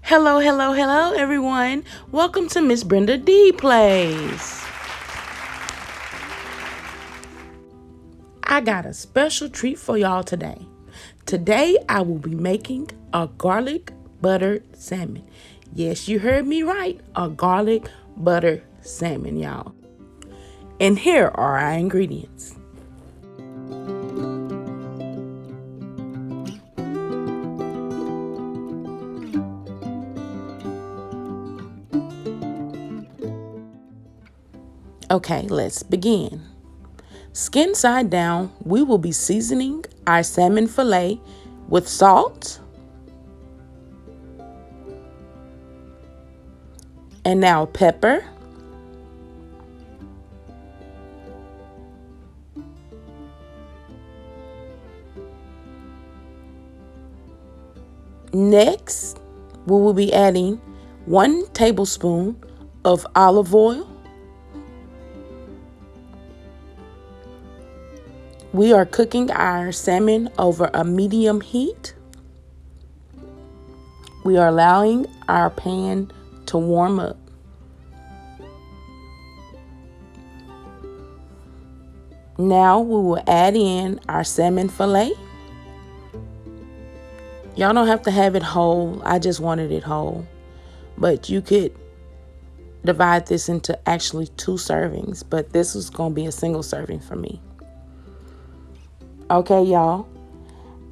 Hello, hello, hello, everyone. Welcome to Miss Brenda Dee Plays. I got a special treat for y'all today. Today, I will be making a garlic buttered salmon. Yes, you heard me right. A garlic buttered salmon, y'all. And here are our ingredients. Okay, let's begin. Skin side down, we will be seasoning our salmon fillet with salt. And now pepper. Next, we will be adding 1 tablespoon of olive oil. We are cooking our salmon over a medium heat. We are allowing our pan to warm up. Now we will add in our salmon fillet. Y'all don't have to have it whole. I just wanted it whole. But you could divide this into actually 2 servings. But this is going to be a single serving for me. Okay, y'all.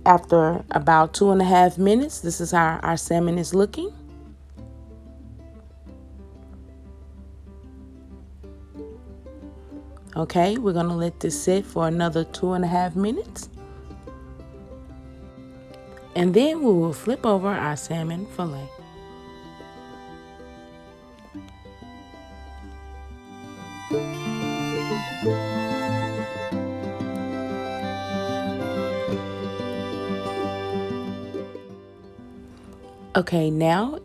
After about 2.5 minutes, this is how our salmon is looking. Okay, we're going to let this sit for another 2.5 minutes. And then we will flip over our salmon fillet. Okay, now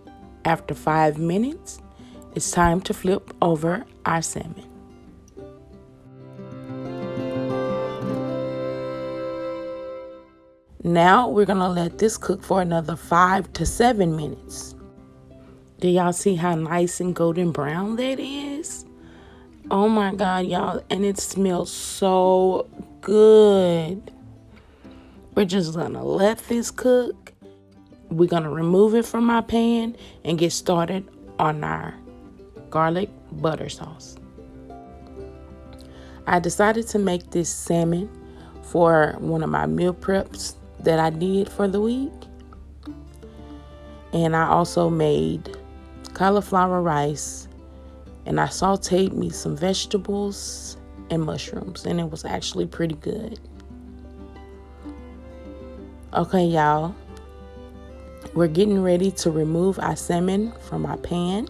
after 5 minutes, it's time to flip over our salmon. Now we're gonna let this cook for another 5 to 7 minutes. Do y'all see how nice and golden brown that is? Oh my God, y'all, and it smells so good. We're just gonna let this cook. We're gonna remove it from our pan and get started on our garlic butter sauce. I decided to make this salmon for one of my meal preps that I did for the week. And I also made cauliflower rice, and I sauteed me some vegetables and mushrooms, and it was actually pretty good. Okay, y'all. We're getting ready to remove our salmon from our pan,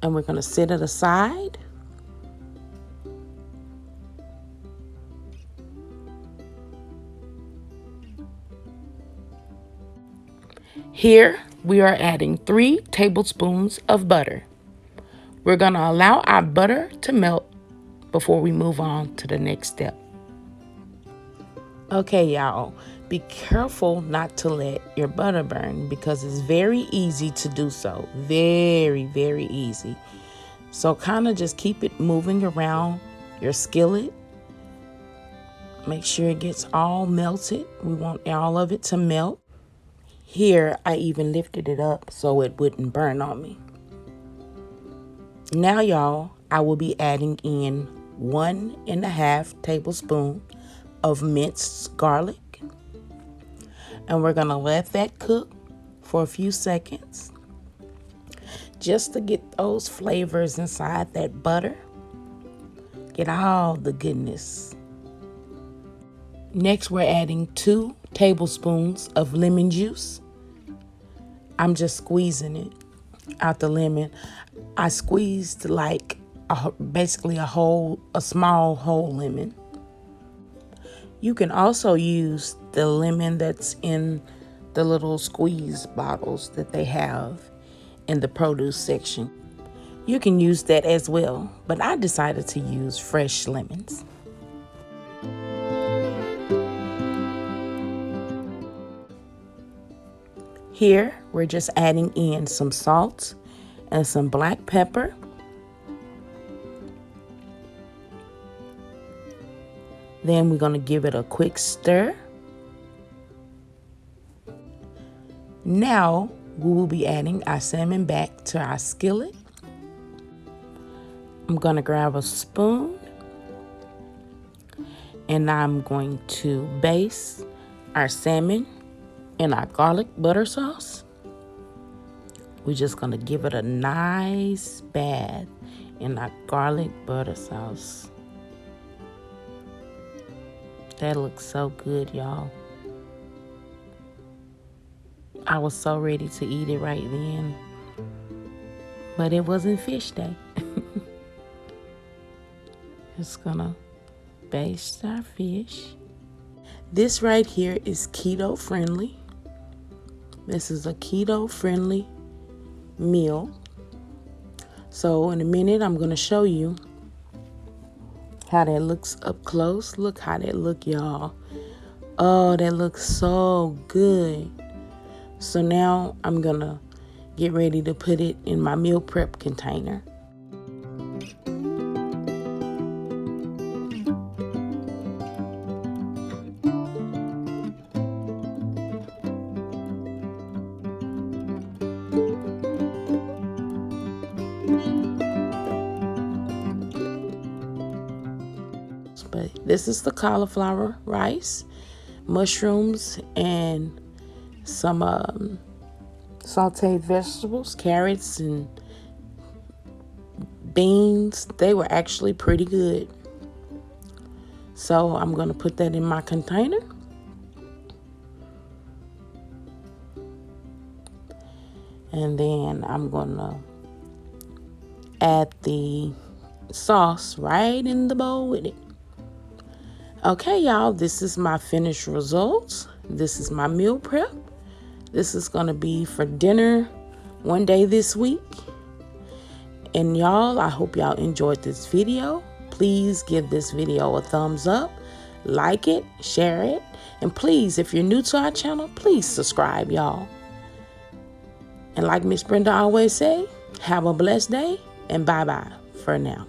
and we're going to set it aside. Here, we are adding 3 tablespoons of butter. We're going to allow our butter to melt before we move on to the next step. Okay, y'all, be careful not to let your butter burn because it's very easy to do so. Very, very easy. So kind of just keep it moving around your skillet. Make sure it gets all melted. We want all of it to melt. Here, I even lifted it up so it wouldn't burn on me. Now, y'all, I will be adding in 1.5 tablespoons of minced garlic. And we're going to let that cook for a few seconds just to get those flavors inside that butter. Get all the goodness. Next, we're adding 2 tablespoons of lemon juice. I'm just squeezing it out the lemon. I squeezed like basically a small whole lemon. You can also use the lemon that's in the little squeeze bottles that they have in the produce section. You can use that as well, but I decided to use fresh lemons. Here, we're just adding in some salt and some black pepper. Then we're going to give it a quick stir. Now, we will be adding our salmon back to our skillet. I'm going to grab a spoon and I'm going to baste our salmon in our garlic butter sauce. We're just going to give it a nice bath in our garlic butter sauce. That looks so good, y'all. I was so ready to eat it right then, but it wasn't fish day. Just gonna baste our fish. This right here is keto friendly. This is a keto friendly meal. So in a minute, I'm gonna show you how that looks up close. Look how that look, y'all. Oh, that looks so good. So now I'm gonna get ready to put it in my meal prep container. But this is the cauliflower rice, mushrooms, and some sauteed vegetables, carrots and beans. They were actually pretty good. So I'm going to put that in my container. And then I'm going to add the sauce right in the bowl with it. Okay, y'all, this is my finished results. This is my meal prep. This is going to be for dinner one day this week. And y'all, I hope y'all enjoyed this video. Please give this video a thumbs up, like it, share it. And please, if you're new to our channel, please subscribe, y'all. And like Miss Brenda always say, have a blessed day and bye-bye for now.